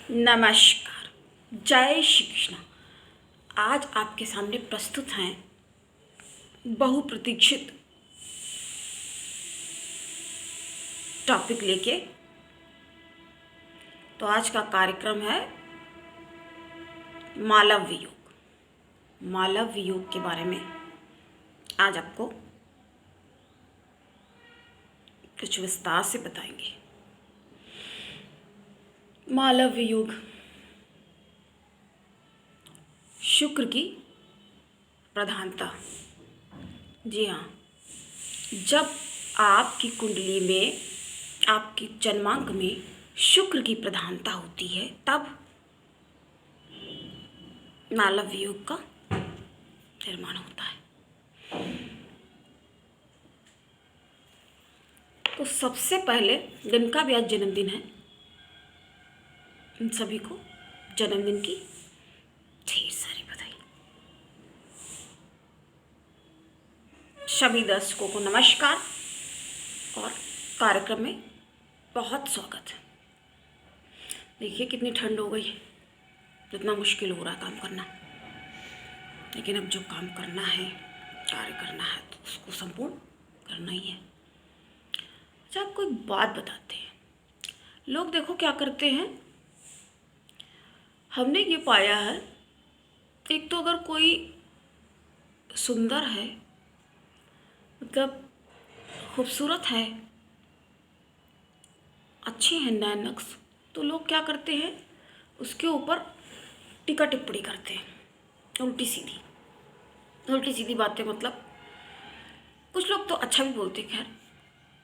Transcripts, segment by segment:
नमस्कार, जय श्री कृष्ण। आज आपके सामने प्रस्तुत हैं बहुप्रतीक्षित टॉपिक लेके। तो आज का कार्यक्रम है मालव वियोग। मालव वियोग के बारे में आज आपको कुछ विस्तार से बताएंगे। मालव वियोग शुक्र की प्रधानता। जी हाँ, जब आपकी कुंडली में, आपकी जन्मांक में शुक्र की प्रधानता होती है तब मालव वियोग का निर्माण होता है। तो सबसे पहले जिनका भी आज जन्मदिन है उन सभी को जन्मदिन की ढेर सारी बधाई। सभी दर्शकों को नमस्कार और कार्यक्रम में बहुत स्वागत है। देखिए कितनी ठंड हो गई, कितना मुश्किल हो रहा है काम करना, लेकिन अब जो काम करना है, कार्य करना है तो उसको संपूर्ण करना ही है। अच्छा, आपको एक बात बताते हैं। लोग देखो क्या करते हैं, हमने ये पाया है, एक तो अगर कोई सुंदर है, मतलब खूबसूरत है, अच्छे हैं नैन नक्श, तो लोग क्या करते हैं उसके ऊपर टीका टिप्पणी करते हैं, उल्टी सीधी बातें। मतलब कुछ लोग तो अच्छा भी बोलते हैं, खैर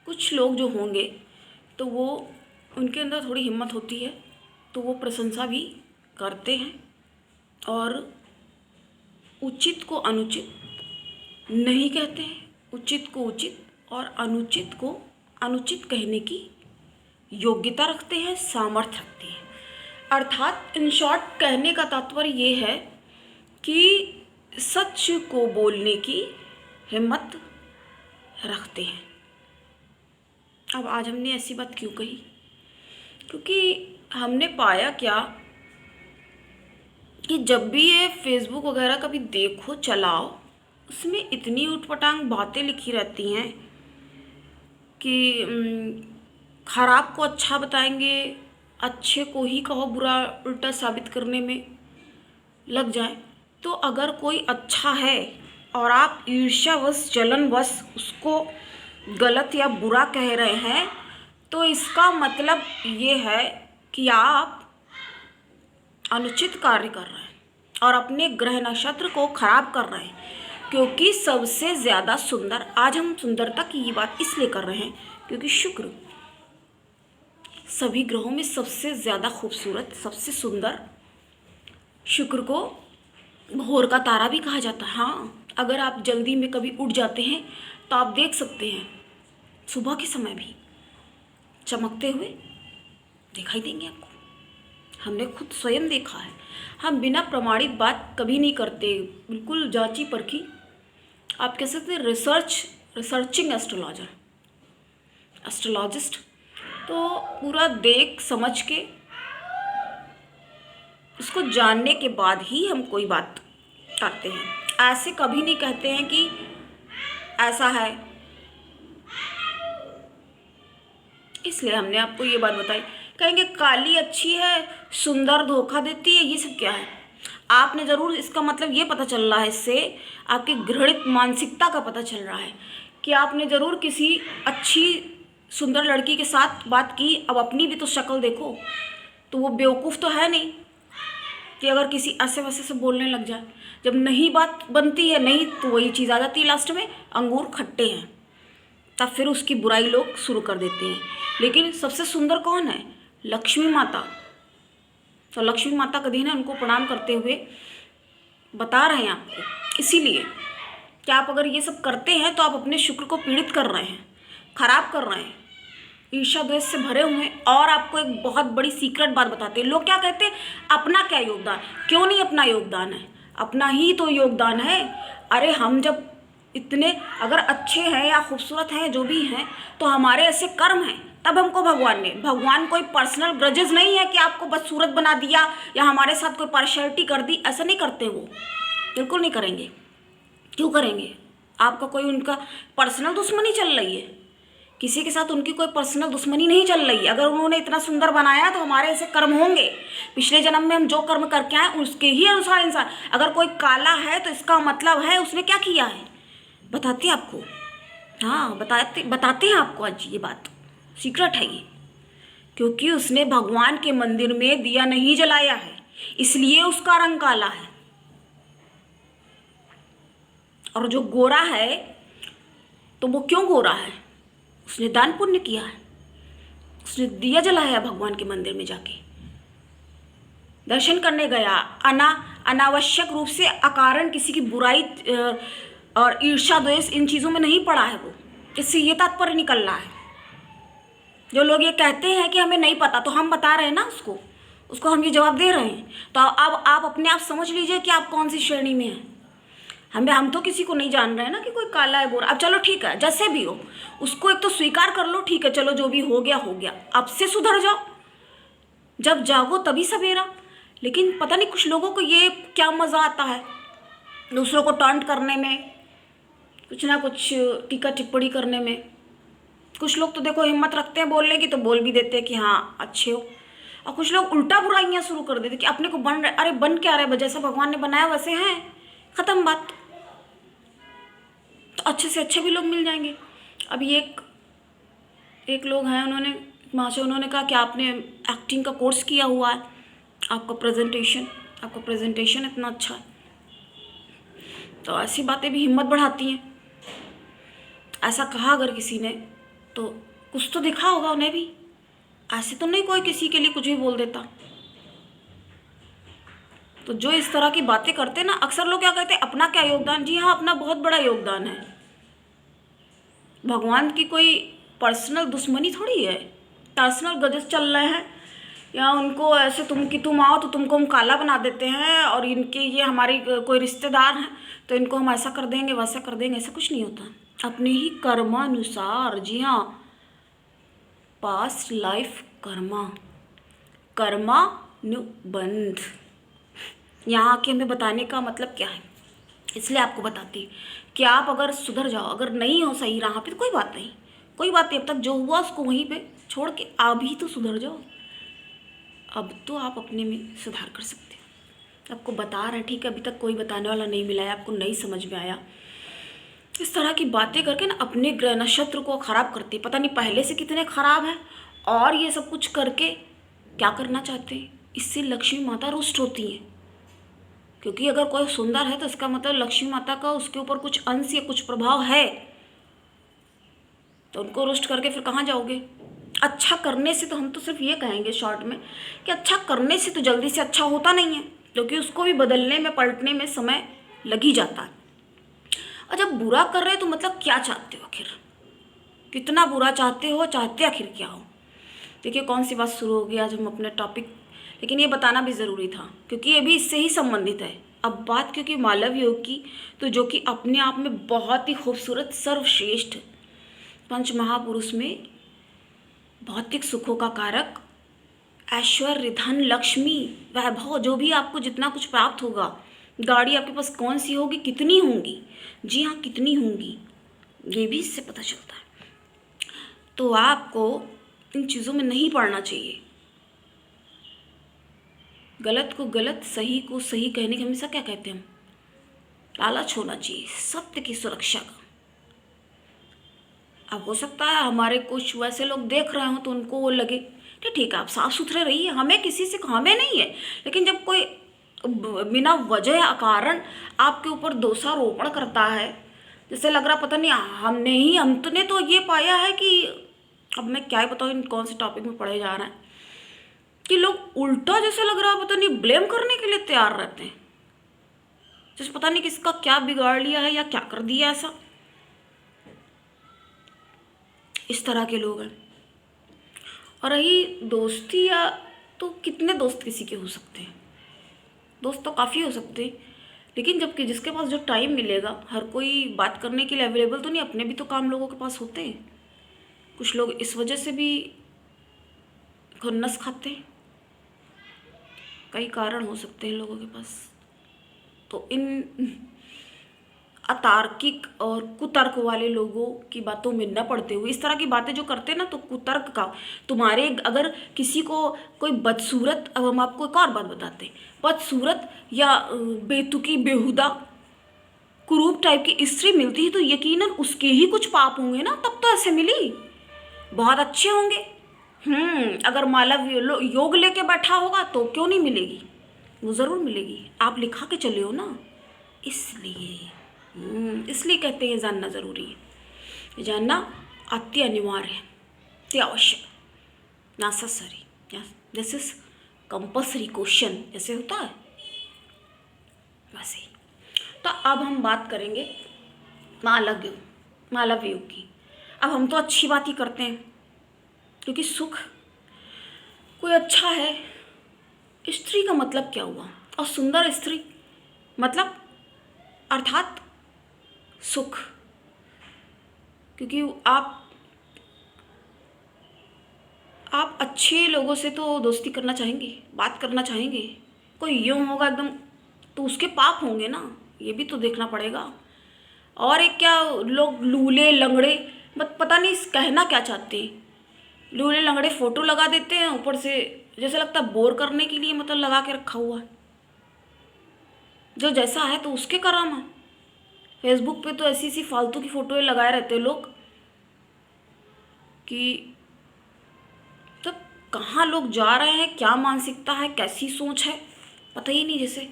कुछ लोग जो होंगे तो वो, उनके अंदर थोड़ी हिम्मत होती है तो वो प्रशंसा भी करते हैं और उचित को अनुचित नहीं कहते हैं, उचित को उचित और अनुचित को अनुचित कहने की योग्यता रखते हैं, सामर्थ्य रखते हैं। अर्थात इन शॉर्ट कहने का तात्पर्य ये है कि सच को बोलने की हिम्मत रखते हैं। अब आज हमने ऐसी बात क्यों कही, क्योंकि हमने पाया क्या कि जब भी ये फेसबुक वगैरह कभी देखो चलाओ, उसमें इतनी उटपटांग बातें लिखी रहती हैं कि खराब को अच्छा बताएंगे, अच्छे को ही कहो बुरा उल्टा साबित करने में लग जाए। तो अगर कोई अच्छा है और आप ईर्ष्यावश जलनवश उसको गलत या बुरा कह रहे हैं तो इसका मतलब ये है कि आप अनुचित कार्य कर रहे हैं और अपने ग्रह नक्षत्र को खराब कर रहे हैं। क्योंकि सबसे ज़्यादा सुंदर, आज हम सुंदरता की ये बात इसलिए कर रहे हैं क्योंकि शुक्र सभी ग्रहों में सबसे ज़्यादा खूबसूरत, सबसे सुंदर। शुक्र को भोर का तारा भी कहा जाता है। हाँ, अगर आप जल्दी में कभी उठ जाते हैं तो आप देख सकते हैं सुबह के समय भी चमकते हुए दिखाई देंगे आपको। हमने खुद स्वयं देखा है। हम बिना प्रमाणित बात कभी नहीं करते, बिल्कुल जांची परखी, आप कह सकते हैं रिसर्चिंग एस्ट्रोलॉजिस्ट। तो पूरा देख समझ के उसको जानने के बाद ही हम कोई बात करते हैं। ऐसे कभी नहीं कहते हैं कि ऐसा है। इसलिए हमने आपको ये बात बताई। कहेंगे काली अच्छी है, सुंदर धोखा देती है, ये सब क्या है? आपने ज़रूर, इसका मतलब ये पता चल रहा है, इससे आपकी घृणित मानसिकता का पता चल रहा है कि आपने ज़रूर किसी अच्छी सुंदर लड़की के साथ बात की। अब अपनी भी तो शक्ल देखो, तो वो बेवकूफ़ तो है नहीं कि अगर किसी ऐसे वैसे से बोलने लग जाए। जब नहीं बात बनती है, नहीं तो वही चीज़ आ जाती है लास्ट में, अंगूर खट्टे हैं, तब फिर उसकी बुराई लोग शुरू कर देते हैं। लेकिन सबसे सुंदर कौन है? लक्ष्मी माता। तो लक्ष्मी माता का दिन है, उनको प्रणाम करते हुए बता रहे हैं आपको। इसीलिए कि आप अगर ये सब करते हैं तो आप अपने शुक्र को पीड़ित कर रहे हैं, खराब कर रहे हैं, ईर्ष्या द्वेष से भरे हुए हैं। और आपको एक बहुत बड़ी सीक्रेट बात बताते हैं। लोग क्या कहते हैं, अपना क्या योगदान? क्यों नहीं अपना योगदान है? अपना ही तो योगदान है। अरे हम जब इतने अगर अच्छे हैं या खूबसूरत हैं, जो भी हैं, तो हमारे ऐसे कर्म हैं, तब हमको भगवान कोई पर्सनल ग्रजेस नहीं है कि आपको बदसूरत बना दिया या हमारे साथ कोई पार्शियलिटी कर दी, ऐसा नहीं करते वो, बिल्कुल नहीं करेंगे। क्यों करेंगे? आपका कोई उनका पर्सनल दुश्मनी चल रही है? किसी के साथ उनकी कोई पर्सनल दुश्मनी नहीं चल रही है। अगर उन्होंने इतना सुंदर बनाया तो हमारे ऐसे कर्म होंगे, पिछले जन्म में हम जो कर्म करके आए उसके ही अनुसार इंसान। अगर कोई काला है तो इसका मतलब है उसने क्या किया है, बताती है आपको। हाँ, बताते हैं आपको आज ये बात, सीक्रेट है ये। क्योंकि उसने भगवान के मंदिर में दिया नहीं जलाया है, इसलिए उसका रंग काला है। और जो गोरा है तो वो क्यों गोरा है? उसने दान पुण्य किया है, उसने दिया जलाया भगवान के मंदिर में जाके, दर्शन करने गया। अनावश्यक रूप से अकारण किसी की बुराई और ईर्ष्या द्वेष इन चीज़ों में नहीं पड़ा है वो। इससे ये तात्पर्य निकल रहा है। जो लोग ये कहते हैं कि हमें नहीं पता, तो हम बता रहे हैं ना उसको हम ये जवाब दे रहे हैं। तो अब आप अपने आप समझ लीजिए कि आप कौन सी श्रेणी में हैं। हम तो किसी को नहीं जान रहे हैं ना कि कोई काला है गोरा। अब चलो ठीक है, जैसे भी हो उसको एक तो स्वीकार कर लो, ठीक है चलो जो भी हो गया हो गया, अब से सुधर जाओ। जब जागो तभी सवेरा। लेकिन पता नहीं कुछ लोगों को ये क्या मज़ा आता है दूसरों को टॉन्ट करने में, कुछ ना कुछ टीका टिप्पणी करने में। कुछ लोग तो देखो हिम्मत रखते हैं बोलने की, तो बोल भी देते हैं कि हाँ अच्छे हो। और कुछ लोग उल्टा बुराइयाँ शुरू कर देते कि अपने को बन रहे, अरे बन क्या रहे, जैसा भगवान ने बनाया वैसे हैं, ख़त्म बात। तो अच्छे से अच्छे भी लोग मिल जाएंगे। अभी एक लोग हैं, उन्होंने कहा कि आपने एक्टिंग का कोर्स किया हुआ है, आपका प्रेजेंटेशन इतना अच्छा है। तो ऐसी बातें भी हिम्मत बढ़ाती हैं। ऐसा कहा अगर किसी ने तो कुछ तो दिखा होगा उन्हें भी। ऐसे तो नहीं कोई किसी के लिए कुछ भी बोल देता। तो जो इस तरह की बातें करते ना, अक्सर लोग क्या कहते हैं अपना क्या योगदान। जी हाँ, अपना बहुत बड़ा योगदान है। भगवान की कोई पर्सनल दुश्मनी थोड़ी है, पर्सनल गजस चल रहे हैं, या उनको ऐसे तुम आओ तो तुमको हम काला बना देते हैं, और इनके ये हमारी कोई रिश्तेदार हैं तो इनको हम ऐसा कर देंगे वैसा कर देंगे, ऐसा कुछ नहीं होता। अपने ही कर्मानुसार, जी हाँ, पास्ट लाइफ कर्मानुबंध। यहाँ के हमें बताने का मतलब क्या है, इसलिए आपको बताती कि आप अगर सुधर जाओ, अगर नहीं हो सही राह पे तो कोई बात नहीं, अब तक जो हुआ उसको वहीं पे छोड़ के अभी तो सुधर जाओ। अब तो आप अपने में सुधार कर सकते हो। आपको बता रहे हैं, ठीक है, अभी तक कोई बताने वाला नहीं मिला है, आपको नहीं समझ में आया। इस तरह की बातें करके ना अपने ग्रह नक्षत्र को खराब करते, पता नहीं पहले से कितने खराब हैं, और ये सब कुछ करके क्या करना चाहते हैं। इससे लक्ष्मी माता रुष्ट होती हैं, क्योंकि अगर कोई सुंदर है तो इसका मतलब लक्ष्मी माता का उसके ऊपर कुछ अंश या कुछ प्रभाव है। तो उनको रुष्ट करके फिर कहाँ जाओगे। अच्छा करने से तो हम तो सिर्फ ये कहेंगे शॉर्ट में कि अच्छा करने से तो जल्दी से अच्छा होता नहीं है, क्योंकि उसको भी बदलने में पलटने में समय लग ही जाता है। और जब बुरा कर रहे हो तो मतलब क्या चाहते हो आखिर, कितना बुरा चाहते आखिर क्या हो। देखिए कौन सी बात शुरू हो गई आज हम अपने टॉपिक, लेकिन ये बताना भी ज़रूरी था क्योंकि ये भी इससे ही संबंधित है। अब बात क्योंकि मालव योग की, तो जो कि अपने आप में बहुत ही खूबसूरत सर्वश्रेष्ठ पंच महापुरुष में भौतिक सुखों का कारक, ऐश्वर्य, धन, लक्ष्मी, वैभव, जो भी आपको जितना कुछ प्राप्त होगा, गाड़ी आपके पास कौन सी होगी, कितनी होंगी, जी हाँ कितनी होंगी, ये भी इससे पता चलता है। तो आपको इन चीज़ों में नहीं पड़ना चाहिए। गलत को गलत, सही को सही कहने के हमेशा क्या कहते हैं हम, लालच होना चाहिए सत्य की सुरक्षा का। अब हो सकता है हमारे कुछ वैसे लोग देख रहे हो तो उनको वो लगे कि ठीक है आप साफ सुथरे रहिए, हमें किसी से हमें नहीं है। लेकिन जब कोई बिना वजह या कारण आपके ऊपर दोषारोपण करता है, जैसे लग रहा पता नहीं हमने तो ये पाया है कि, अब मैं क्या ही बताऊँ कौन से टॉपिक में पढ़े जा रहे हैं, कि लोग उल्टा जैसे लग रहा पता नहीं ब्लेम करने के लिए तैयार रहते हैं, जैसे पता नहीं किसका क्या बिगाड़ लिया है या क्या कर दिया ऐसा। इस तरह के लोग हैं। और रही दोस्ती, या तो कितने दोस्त किसी के हो सकते हैं, दोस्त तो काफ़ी हो सकते हैं, लेकिन जबकि जिसके पास जो टाइम मिलेगा, हर कोई बात करने के लिए अवेलेबल तो नहीं, अपने भी तो काम लोगों के पास होते हैं। कुछ लोग इस वजह से भी खुन्नस खाते हैं, कई कारण हो सकते हैं लोगों के पास। तो इन अतार्किक और कुतर्क वाले लोगों की बातों में न पड़ते हुए, इस तरह की बातें जो करते हैं ना, तो कुतर्क का तुम्हारे, अगर किसी को कोई बदसूरत, अब हम आपको एक और बात बताते हैं, बदसूरत या बेतुकी बेहुदा कुरूप टाइप की स्त्री मिलती है तो यकीनन उसके ही कुछ पाप होंगे ना, तब तो ऐसे मिली, बहुत अच्छे होंगे। अगर मालव योग लेके बैठा होगा तो क्यों नहीं मिलेगी, वो ज़रूर मिलेगी। आप लिखा के चले हो ना, इसलिए कहते हैं जानना ज़रूरी है, जानना अति अनिवार्य है, अति आवश्यक, necessary, this is compulsory question, जैसे होता है वैसे ही। तो अब हम बात करेंगे मालव योग की। अब हम तो अच्छी बात ही करते हैं, क्योंकि सुख कोई अच्छा है, स्त्री का मतलब क्या हुआ, और सुंदर स्त्री मतलब अर्थात सुख, क्योंकि आप अच्छे लोगों से तो दोस्ती करना चाहेंगे, बात करना चाहेंगे। कोई यूँ होगा एकदम तो उसके पाप होंगे ना, ये भी तो देखना पड़ेगा। और एक क्या लोग लूले लंगड़े, पता नहीं कहना क्या चाहते हैं, लूले लंगड़े फोटो लगा देते हैं ऊपर से, जैसे लगता है बोर करने के लिए मतलब लगा के रखा हुआ है। जो जैसा है तो उसके कर्म है। फेसबुक पे तो ऐसी सी फालतू की फोटोएं लगाए रहते हैं लोग कि तब कहाँ लोग जा रहे हैं, क्या मानसिकता है, कैसी सोच है, पता ही नहीं, जैसे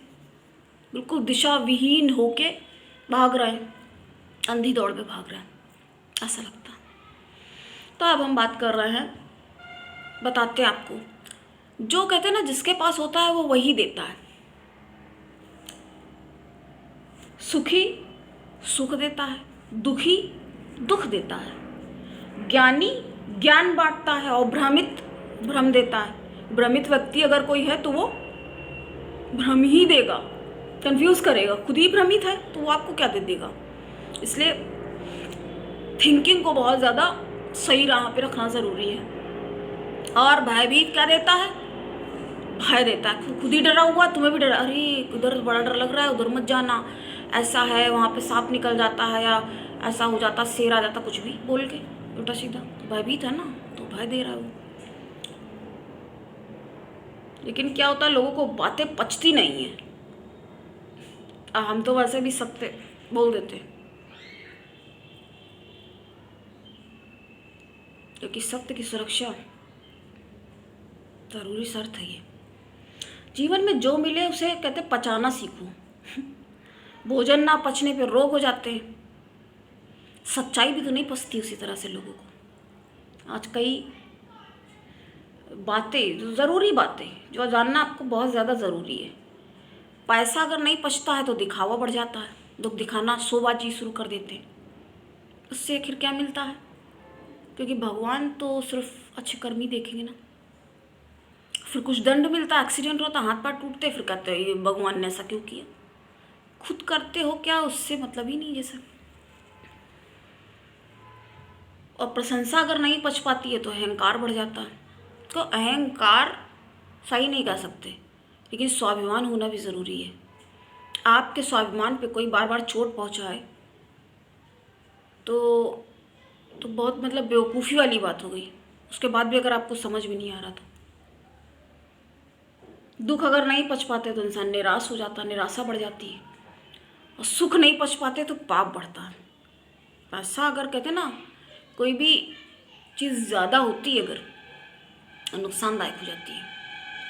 बिल्कुल दिशा विहीन होके भाग रहे हैं, अंधी दौड़ पे भाग रहे हैं, ऐसा लगता है। तो अब हम बात कर रहे हैं, बताते हैं आपको, जो कहते हैं ना जिसके पास होता है वो वही देता है। सुखी सुख देता है, दुखी दुख देता है, ज्ञानी ज्ञान बांटता है, और भ्रमित भ्रम देता है। भ्रमित व्यक्ति अगर कोई है तो वो भ्रम ही देगा, कंफ्यूज करेगा, खुद ही भ्रमित है तो वो आपको क्या दे देगा। इसलिए थिंकिंग को बहुत ज़्यादा सही राह पे रखना ज़रूरी है। और भयभीत क्या देता है, भय देता है, खुद ही डरा हुआ तुम्हें भी डरा, अरे उधर बड़ा डर लग रहा है, उधर मत जाना, ऐसा है, वहाँ पे सांप निकल जाता है, या ऐसा हो जाता, शेर आ जाता, कुछ भी बोल के उल्टा सीधा, भयभीत है ना, तो भय दे रहा है वो। लेकिन क्या होता है, लोगों को बातें पचती नहीं है, हम तो वैसे भी सत्य बोल देते हैं, क्योंकि सत्य की सुरक्षा जरूरी शर्त है ये। जीवन में जो मिले उसे कहते पचाना सीखो। भोजन ना पचने पे रोग हो जाते हैं, सच्चाई भी तो नहीं पचती उसी तरह से लोगों को। आज कई बातें, ज़रूरी बातें जो जानना आपको बहुत ज़्यादा ज़रूरी है। पैसा अगर नहीं पचता है तो दिखावा बढ़ जाता है, लोग दिखाना शोबाजी शुरू कर देते हैं, उससे आखिर क्या मिलता है, क्योंकि भगवान तो सिर्फ अच्छे कर्म ही देखेंगे ना। फिर कुछ दंड मिलता, एक्सीडेंट होता, हाथ पैर टूटते, फिर कहते हैं ये भगवान ने ऐसा क्यों किया। खुद करते हो क्या, उससे मतलब ही नहीं जैसे। और प्रशंसा अगर नहीं पच पाती है तो अहंकार बढ़ जाता है। तो अहंकार सही नहीं कह सकते, लेकिन स्वाभिमान होना भी ज़रूरी है। आपके स्वाभिमान पे कोई बार बार चोट पहुंचाए तो बहुत मतलब बेवकूफ़ी वाली बात हो गई। उसके बाद भी अगर आपको समझ में नहीं आ रहा तो, दुख अगर नहीं पच पाते तो इंसान निराश हो जाता, निराशा बढ़ जाती है। और सुख नहीं पच पाते तो पाप बढ़ता है। पैसा अगर कहते ना, कोई भी चीज़ ज़्यादा होती है अगर, नुकसानदायक हो जाती है।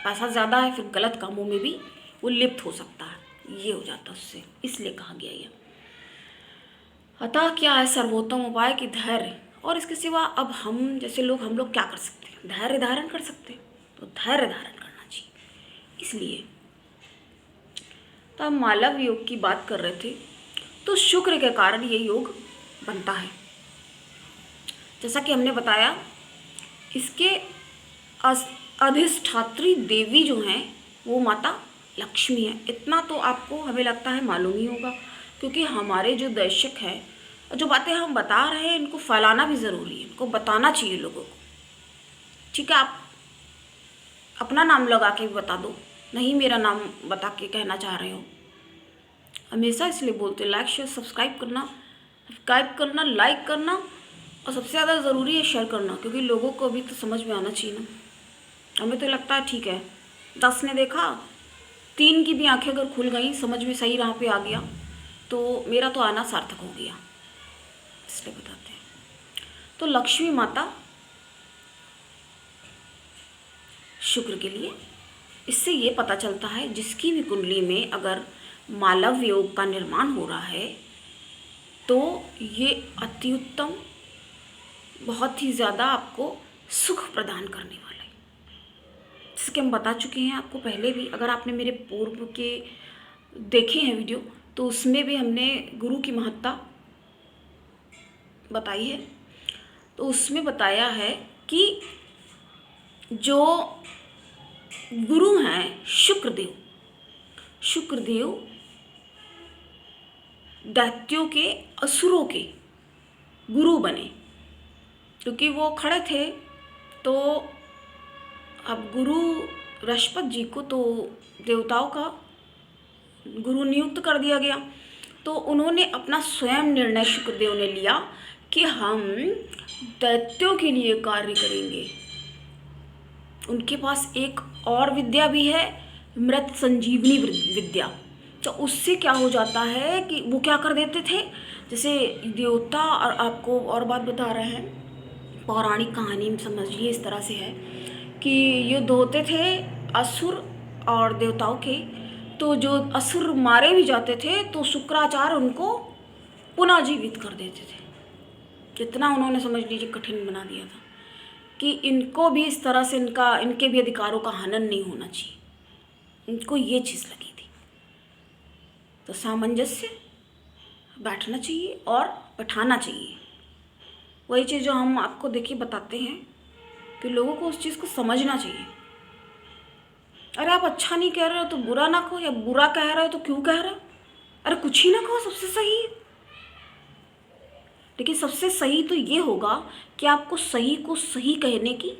पैसा ज़्यादा है फिर गलत कामों में भी वो लिप्त हो सकता है, ये हो जाता है उससे, इसलिए कहा गया ये। अतः क्या है सर्वोत्तम उपाय कि धैर्य, और इसके सिवा अब हम जैसे लोग, हम लोग क्या कर सकते हैं, धैर्य धारण कर सकते हैं, तो धैर्य धारण करना चाहिए। इसलिए तो हम मालव योग की बात कर रहे थे, तो शुक्र के कारण ये योग बनता है। जैसा कि हमने बताया, इसके अधिष्ठात्री देवी जो हैं वो माता लक्ष्मी है। इतना तो आपको हमें लगता है मालूम ही होगा, क्योंकि हमारे जो दर्शक हैं, जो बातें हम बता रहे हैं, इनको फैलाना भी ज़रूरी है, इनको बताना चाहिए लोगों को। ठीक है, आप अपना नाम लगा के भी बता दो, नहीं मेरा नाम बता के कहना चाह रहे हो। हमेशा इसलिए बोलते लाइक शेयर सब्सक्राइब करना, लाइक करना, और सबसे ज़्यादा ज़रूरी है शेयर करना, क्योंकि लोगों को अभी तो समझ में आना चाहिए ना। हमें तो लगता है ठीक है, 10 ने देखा, 3 की भी आंखें अगर खुल गई, समझ में सही राह पे आ गया, तो मेरा तो आना सार्थक हो गया, इसलिए बताते हैं। तो लक्ष्मी माता शुक्र के लिए, इससे ये पता चलता है जिसकी भी कुंडली में अगर मालव योग का निर्माण हो रहा है तो ये अति उत्तम, बहुत ही ज़्यादा आपको सुख प्रदान करने वाला है। जैसे कि हम बता चुके हैं आपको पहले भी, अगर आपने मेरे पूर्व के देखे हैं वीडियो तो उसमें भी हमने गुरु की महत्ता बताई है। तो उसमें बताया है कि जो गुरु हैं शुक्रदेव दैत्यों के, असुरों के गुरु बने, क्योंकि वो खड़े थे। तो अब गुरु बृहस्पति जी को तो देवताओं का गुरु नियुक्त कर दिया गया। तो उन्होंने अपना स्वयं निर्णय शुक्रदेव ने लिया कि हम दैत्यों के लिए कार्य करेंगे। उनके पास एक और विद्या भी है, मृत संजीवनी विद्या। तो उससे क्या हो जाता है कि वो क्या कर देते थे, जैसे देवता, और आपको और बात बता रहे हैं, पौराणिक कहानी में समझिए इस तरह से है कि युद्ध होते थे असुर और देवताओं के। तो जो असुर मारे भी जाते थे तो शुक्राचार्य उनको पुनः जीवित कर देते थे। कितना उन्होंने समझ लीजिए कठिन बना दिया था कि इनको भी इस तरह से इनके भी अधिकारों का हनन नहीं होना चाहिए, इनको ये चीज़ लगी थी। तो सामंजस्य बैठना चाहिए और बैठाना चाहिए, वही चीज़ जो हम आपको देखिए बताते हैं कि लोगों को उस चीज़ को समझना चाहिए। अरे आप अच्छा नहीं कह रहे हो तो बुरा ना कहो, या बुरा कह रहे हो तो क्यों कह रहे हो, अरे कुछ ही ना कहो, सबसे सही है। लेकिन सबसे सही तो ये होगा कि आपको सही को सही कहने की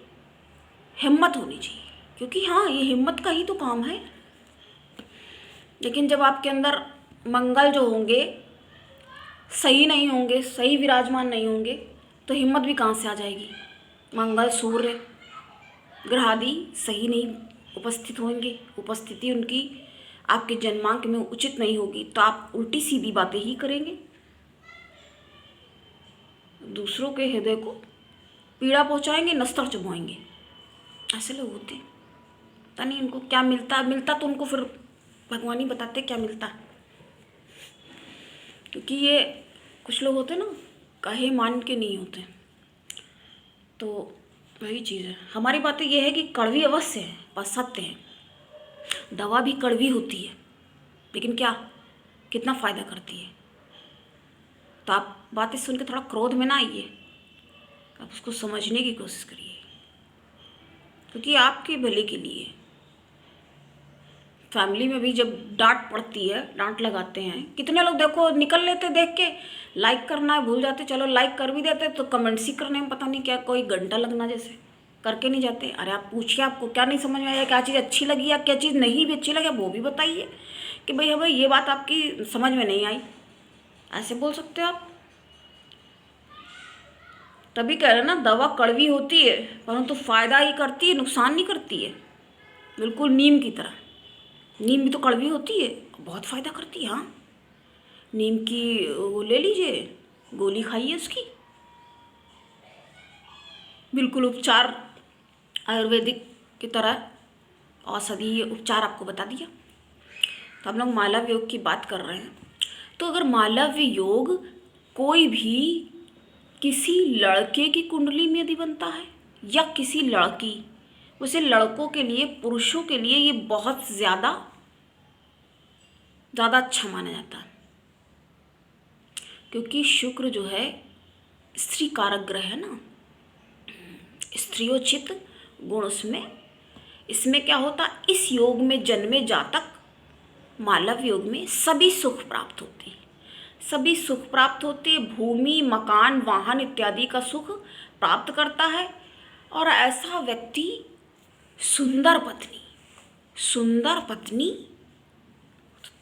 हिम्मत होनी चाहिए, क्योंकि हाँ ये हिम्मत का ही तो काम है। लेकिन जब आपके अंदर मंगल जो होंगे सही नहीं होंगे, सही विराजमान नहीं होंगे, तो हिम्मत भी कहाँ से आ जाएगी। मंगल सूर्य ग्रहादि सही नहीं उपस्थित होंगे, उपस्थिति उनकी आपके जन्मांक में उचित नहीं होगी, तो आप उल्टी सीधी बातें ही करेंगे, दूसरों के हृदय को पीड़ा पहुंचाएंगे, नस्तर चुभवाएंगे। ऐसे लोग होते हैं, पता नहीं उनको क्या मिलता तो उनको फिर भगवान ही बताते क्या मिलता। क्योंकि ये कुछ लोग होते हैं ना, कहे मान के नहीं होते। तो वही चीज़ है, हमारी बातें ये है कि कड़वी अवश्य है पर सत्य है। दवा भी कड़वी होती है, लेकिन क्या कितना फ़ायदा करती है। तो आप बातें सुन के थोड़ा क्रोध में ना आइए, आप उसको समझने की कोशिश करिए, क्योंकि आपके भले के लिए। फैमिली में भी जब डांट पड़ती है, डांट लगाते हैं, कितने लोग देखो निकल लेते देख के, लाइक करना है भूल जाते, चलो लाइक कर भी देते तो कमेंट्स ही करने में पता नहीं क्या कोई घंटा लगना जैसे करके नहीं जाते। अरे आप पूछिए आपको क्या नहीं समझ में आया, क्या चीज़ अच्छी लगी या क्या चीज़ नहीं भी अच्छी लगी, वो भी बताइए कि भाई हमें ये बात आपकी समझ में नहीं आई, ऐसे बोल सकते हो आप। तभी कह रहे ना, दवा कड़वी होती है परंतु फ़ायदा ही करती है, नुकसान नहीं करती है। बिल्कुल नीम की तरह, नीम भी तो कड़वी होती है, बहुत फ़ायदा करती है। हाँ, नीम की वो ले लीजिए, गोली खाइए उसकी, बिल्कुल उपचार आयुर्वेदिक की तरह औषधि उपचार आपको बता दिया। तो हम लोग मालव योग की बात कर रहे हैं। तो अगर मालव योग कोई भी किसी लड़के की कुंडली में यदि बनता है या किसी लड़की, वैसे लड़कों के लिए, पुरुषों के लिए ये बहुत ज़्यादा अच्छा माना जाता है, क्योंकि शुक्र जो है स्त्री कारक ग्रह है ना, स्त्रियोचित गुण इसमें क्या होता, इस योग में जन्मे जातक मालव योग में सभी सुख प्राप्त होते हैं, सभी सुख प्राप्त होते, भूमि मकान वाहन इत्यादि का सुख प्राप्त करता है। और ऐसा व्यक्ति सुंदर पत्नी, सुंदर पत्नी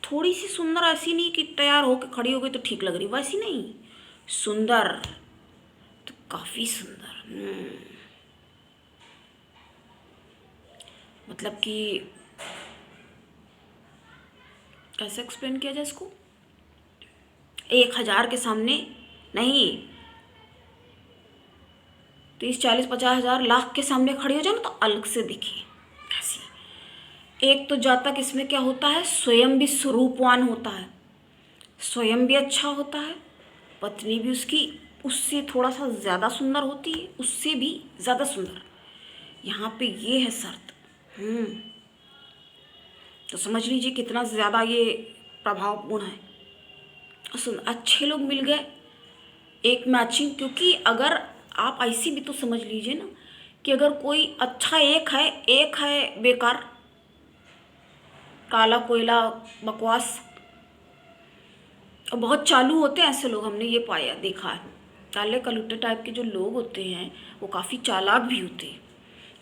थोड़ी सी सुंदर, ऐसी नहीं कि तैयार होके खड़ी हो गई तो ठीक लग रही, वैसी नहीं, सुंदर तो काफ़ी सुंदर। मतलब कि कैसे एक्सप्लेन किया जाए इसको, 1,000 के सामने नहीं, 30, 40, 50 हज़ार, लाख के सामने खड़ी हो जाए ना तो अलग से दिखी ऐसी। एक तो जातक इसमें क्या होता है, स्वयं भी स्वरूपवान होता है, स्वयं भी अच्छा होता है, पत्नी भी उसकी उससे थोड़ा सा ज़्यादा सुंदर होती है, उससे भी ज़्यादा सुंदर। यहाँ पे ये है शर्त। तो समझ लीजिए कितना ज़्यादा ये प्रभावपूर्ण है। अच्छे लोग मिल गए, एक मैचिंग, क्योंकि अगर आप ऐसी भी तो समझ लीजिए ना कि अगर कोई अच्छा एक है बेकार, काला कोयला, बकवास, और बहुत चालू होते हैं ऐसे लोग, हमने ये पाया देखा है। काले कलुट्टे टाइप के जो लोग होते हैं वो काफ़ी चालाक भी होते हैं,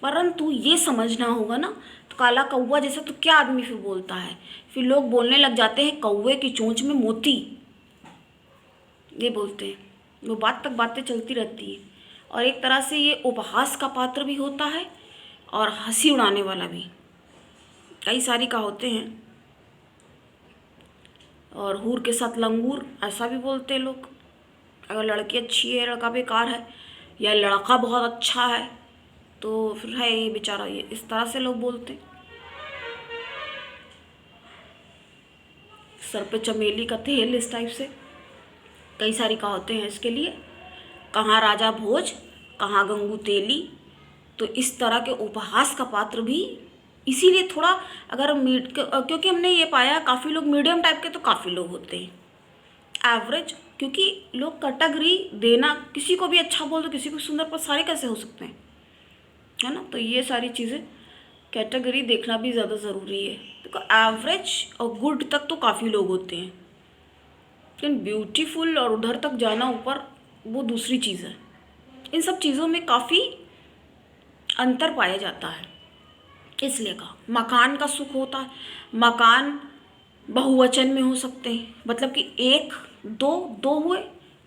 परंतु ये समझना होगा ना, तो काला कौवा जैसा तो क्या आदमी फिर बोलता है, फिर लोग बोलने लग जाते हैं कौवे की चोंच में मोती, ये बोलते हैं, वो बात तक बातें चलती रहती है। और एक तरह से ये उपहास का पात्र भी होता है और हंसी उड़ाने वाला भी, कई सारी का होते हैं। और हूर के साथ लंगूर, ऐसा भी बोलते हैं लोग। अगर लड़की अच्छी है, लड़का बेकार है, या लड़का बहुत अच्छा है तो फिर है ये बेचारा, ये इस तरह से लोग बोलते हैं। सर पे चमेली का तेल, इस टाइप से कई सारी कहावतें हैं इसके लिए। कहाँ राजा भोज, कहाँ गंगू तेली, तो इस तरह के उपहास का पात्र भी इसीलिए थोड़ा, अगर क्योंकि हमने ये पाया काफ़ी लोग मीडियम टाइप के तो काफ़ी लोग होते हैं एवरेज, क्योंकि लोग कैटेगरी देना, किसी को भी अच्छा बोल दो, किसी को सुंदर, पर सारे कैसे हो सकते हैं, है ना। तो ये सारी चीज़ें कैटेगरी देखना भी ज़्यादा ज़रूरी है। देखो एवरेज और गुड तक तो काफ़ी लोग होते हैं, लेकिन ब्यूटीफुल और उधर तक जाना ऊपर, वो दूसरी चीज़ है। इन सब चीज़ों में काफ़ी अंतर पाया जाता है, इसलिए कहा मकान का सुख होता है। मकान बहुवचन में हो सकते हैं, मतलब कि एक दो, दो हुए,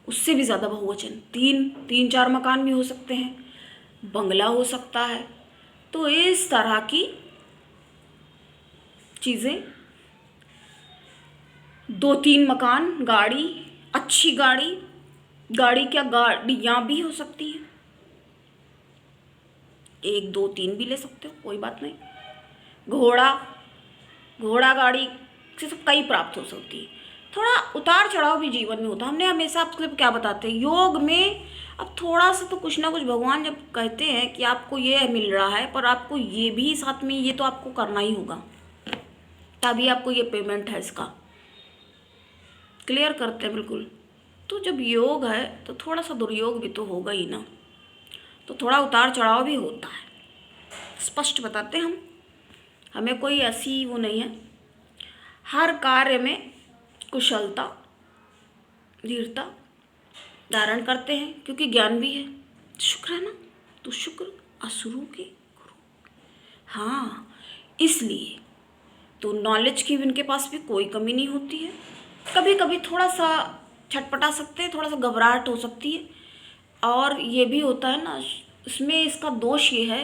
उससे भी ज़्यादा बहुवचन, तीन, तीन चार मकान भी हो सकते हैं, बंगला हो सकता है। तो इस तरह की चीज़ें, 2-3 मकान, गाड़ी, अच्छी गाड़ी, गाड़ी क्या गाड़ियाँ भी हो सकती हैं, 1, 2, 3 भी ले सकते हो, कोई बात नहीं। घोड़ा, घोड़ा गाड़ी से सब कई प्राप्त हो सकती है। थोड़ा उतार चढ़ाव भी जीवन में होता है। हमने हमेशा आपको क्या बताते हैं, योग में अब थोड़ा सा तो कुछ ना कुछ भगवान जब कहते हैं कि आपको ये मिल रहा है, पर आपको ये भी साथ में ये तो आपको करना ही होगा, तभी आपको ये पेमेंट है इसका, क्लियर करते हैं बिल्कुल। तो जब योग है तो थोड़ा सा दुर्योग भी तो होगा ही ना, तो थोड़ा उतार चढ़ाव भी होता है, स्पष्ट बताते हैं हम, हमें कोई ऐसी वो नहीं है। हर कार्य में कुशलता, धीरता धारण करते हैं, क्योंकि ज्ञान भी है। शुक्र है ना, तो शुक्र असुरों के गुरु, हाँ, इसलिए तो नॉलेज की भी इनके पास भी कोई कमी नहीं होती है। कभी कभी थोड़ा सा छटपटा सकते हैं, थोड़ा सा घबराहट हो सकती है, और ये भी होता है ना, इसमें इसका दोष ये है,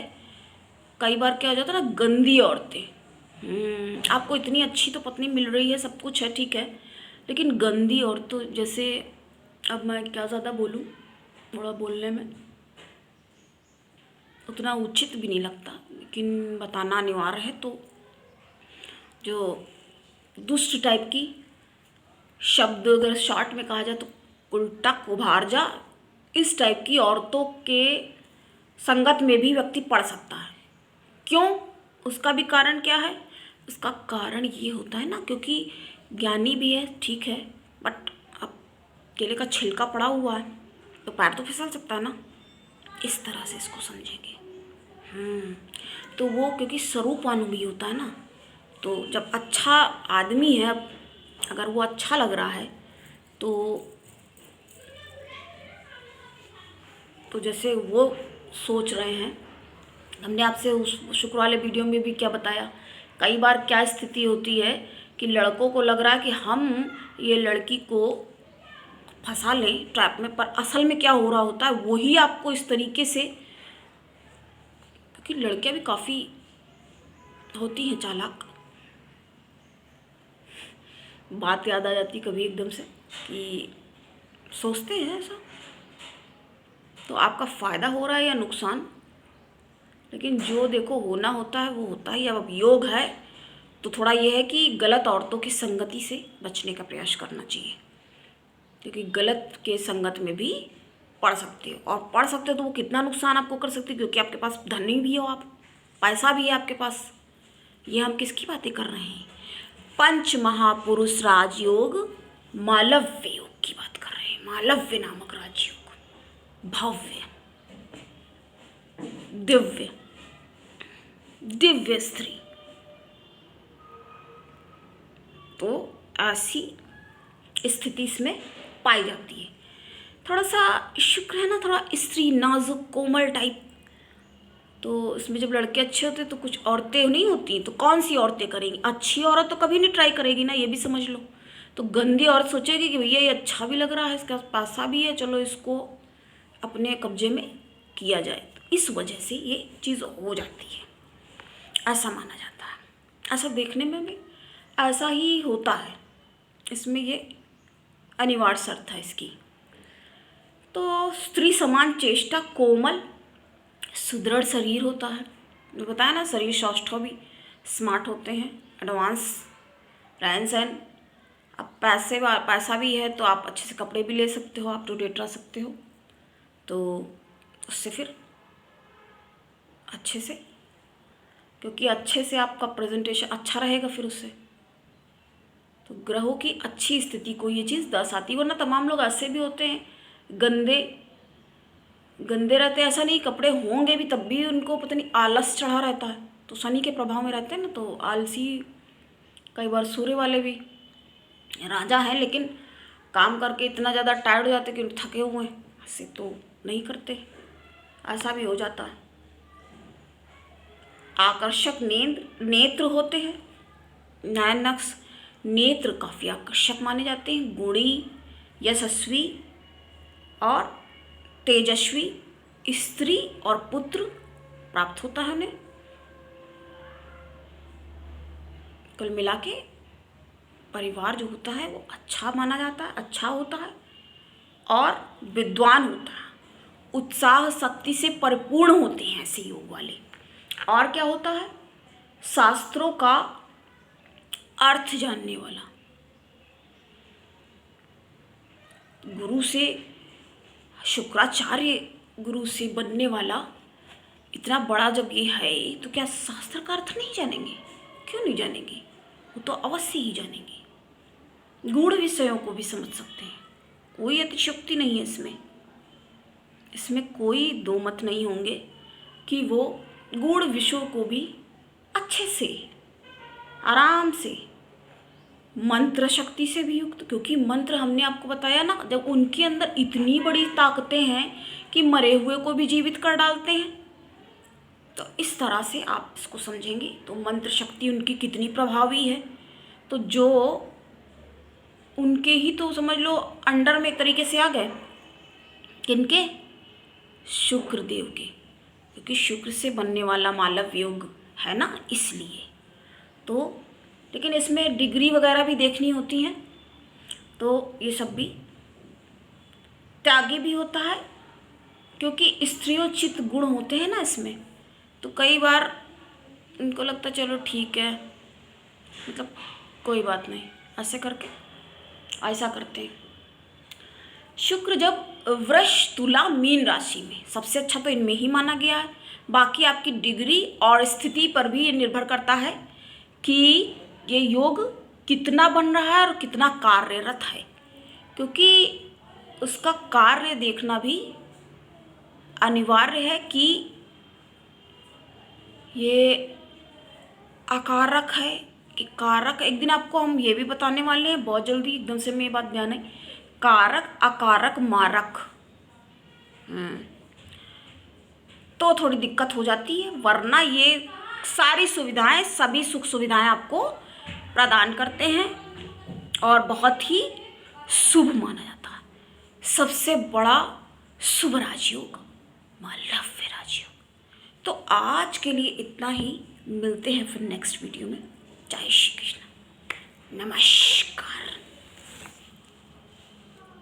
कई बार क्या हो जाता है ना, गंदी औरतें, आपको इतनी अच्छी तो पत्नी मिल रही है, सब कुछ है, ठीक है, लेकिन गंदी औरतों जैसे, अब मैं क्या ज़्यादा बोलूँ, थोड़ा बोलने में उतना उचित भी नहीं लगता, लेकिन बताना अनिवार्य है। तो जो दुष्ट टाइप की शब्द अगर शॉर्ट में कहा जाए तो उल्टा कुभारजा, इस टाइप की औरतों के संगत में भी व्यक्ति पड़ सकता है। क्यों? उसका भी कारण क्या है? उसका कारण ये होता है ना, क्योंकि ज्ञानी भी है, ठीक है, बट अब केले का छिलका पड़ा हुआ है तो पैर तो फिसल सकता है ना, इस तरह से इसको समझेंगे। तो वो क्योंकि स्वरूपवान भी होता है ना, तो जब अच्छा आदमी है, अब अगर वो अच्छा लग रहा है तो जैसे वो सोच रहे हैं हमने आपसे उस शुक्र वाले वीडियो में भी क्या बताया, कई बार क्या स्थिति होती है कि लड़कों को लग रहा है कि हम ये लड़की को फंसा लें ट्रैप में, पर असल में क्या हो रहा होता है वही आपको इस तरीके से, क्योंकि लड़कियां भी काफ़ी होती हैं चालाक। बात याद आ जाती कभी एकदम से कि सोचते हैं ऐसा, तो आपका फ़ायदा हो रहा है या नुकसान, लेकिन जो देखो होना होता है वो होता ही। अब योग है तो थोड़ा ये है कि गलत औरतों की संगति से बचने का प्रयास करना चाहिए, क्योंकि गलत के संगत में भी पढ़ सकते हो, और पढ़ सकते हो तो वो कितना नुकसान आपको कर सकते हो, क्योंकि आपके पास धनी भी हो, आप पैसा भी है आपके पास। ये हम किसकी बातें कर रहे हैं? पंच महापुरुष राजयोग मालव्य योग की बात कर रहे हैं। मालव्य नामक राजयोग, भव्य, दिव्य, दिव्य स्त्री। तो ऐसी स्थिति इसमें पाई जाती है। थोड़ा सा शुक्र है ना, थोड़ा स्त्री नाजुक कोमल टाइप, तो इसमें जब लड़के अच्छे होते तो कुछ औरतें नहीं होती, तो कौन सी औरतें करेंगी? अच्छी औरत तो कभी नहीं ट्राई करेगी ना, ये भी समझ लो। तो गंदी औरत सोचेगी कि भैया ये अच्छा भी लग रहा है, इसका पैसा भी है, चलो इसको अपने कब्जे में किया जाए। तो इस वजह से ये चीज़ हो जाती है, ऐसा माना जाता है। ऐसा देखने में भी ऐसा ही होता है, इसमें ये अनिवार्य शर्त है इसकी। तो स्त्री समान चेष्टा, कोमल सुदृढ़ शरीर होता है, जो बताया ना, शरीर सौष्ठव भी, स्मार्ट होते हैं, एडवांस रहन सहन। अब पैसा भी है तो आप अच्छे से कपड़े भी ले सकते हो, आप टू डेट रह सकते हो, तो उससे फिर अच्छे से, क्योंकि अच्छे से आपका प्रेजेंटेशन अच्छा रहेगा फिर उससे। तो ग्रहों की अच्छी स्थिति को ये चीज़ दर्शाती, वरना तमाम लोग ऐसे भी होते हैं गंदे गंदे रहते हैं। ऐसा नहीं, कपड़े होंगे भी तब भी उनको पता नहीं आलस चढ़ा रहता है, तो शनि के प्रभाव में रहते हैं ना, तो आलसी। कई बार सूर्य वाले भी राजा हैं लेकिन काम करके इतना ज़्यादा टायर्ड हो जाते कि थके हुए हैं, ऐसे तो नहीं करते, ऐसा भी हो जाता है। आकर्षक नेत्र होते हैं, नयन नक्श नेत्र काफ़ी आकर्षक माने जाते हैं। गुणी, यशस्वी और तेजस्वी स्त्री और पुत्र प्राप्त होता है उन्हें। कुल मिला के परिवार जो होता है वो अच्छा माना जाता है, अच्छा होता है, और विद्वान होता है, उत्साह शक्ति से परिपूर्ण होते हैं ऐसे योग वाले। और क्या होता है? शास्त्रों का अर्थ जानने वाला, गुरु से, शुक्राचार्य गुरु से बनने वाला इतना बड़ा जब ये है, तो क्या शास्त्र का अर्थ नहीं जानेंगे? क्यों नहीं जानेंगे? वो तो अवश्य ही जानेंगे। गूढ़ विषयों को भी समझ सकते हैं, कोई अतिशयोक्ति नहीं है इसमें। इसमें कोई दो मत नहीं होंगे कि वो गूढ़ विषयों को भी अच्छे से, आराम से, मंत्र शक्ति से भी युक्त, क्योंकि मंत्र हमने आपको बताया ना, जब उनके अंदर इतनी बड़ी ताकतें हैं कि मरे हुए को भी जीवित कर डालते हैं। तो इस तरह से आप इसको समझेंगे तो मंत्र शक्ति उनकी कितनी प्रभावी है। तो जो उनके ही तो समझ लो अंडर में एक तरीके से आ गए, किनके? शुक्र देव के, क्योंकि शुक्र से बनने वाला मालव योग है ना, इसलिए। तो लेकिन इसमें डिग्री वगैरह भी देखनी होती हैं, तो ये सब भी। त्यागी भी होता है, क्योंकि स्त्रियोचित गुण होते हैं ना इसमें, तो कई बार उनको लगता है चलो ठीक है, मतलब कोई बात नहीं, ऐसे करके ऐसा करते हैं। शुक्र जब वृष, तुला, मीन राशि में, सबसे अच्छा तो इनमें ही माना गया है। बाकी आपकी डिग्री और स्थिति पर भी ये निर्भर करता है कि ये योग कितना बन रहा है और कितना कार्यरत है, क्योंकि उसका कार्य देखना भी अनिवार्य है कि ये अकारक है कि कारक। एक दिन आपको हम ये भी बताने वाले हैं, बहुत जल्दी, एकदम से मैं ये बात ध्यान है, कारक, अकारक, मारक। तो थोड़ी दिक्कत हो जाती है, वरना ये सारी सुविधाएं, सभी सुख सुविधाएं आपको प्रदान करते हैं और बहुत ही शुभ माना जाता है। सबसे बड़ा शुभ राजयोग, मालव्य राजयोग। तो आज के लिए इतना ही, मिलते हैं फिर नेक्स्ट वीडियो में। जय श्री कृष्ण, नमस्कार।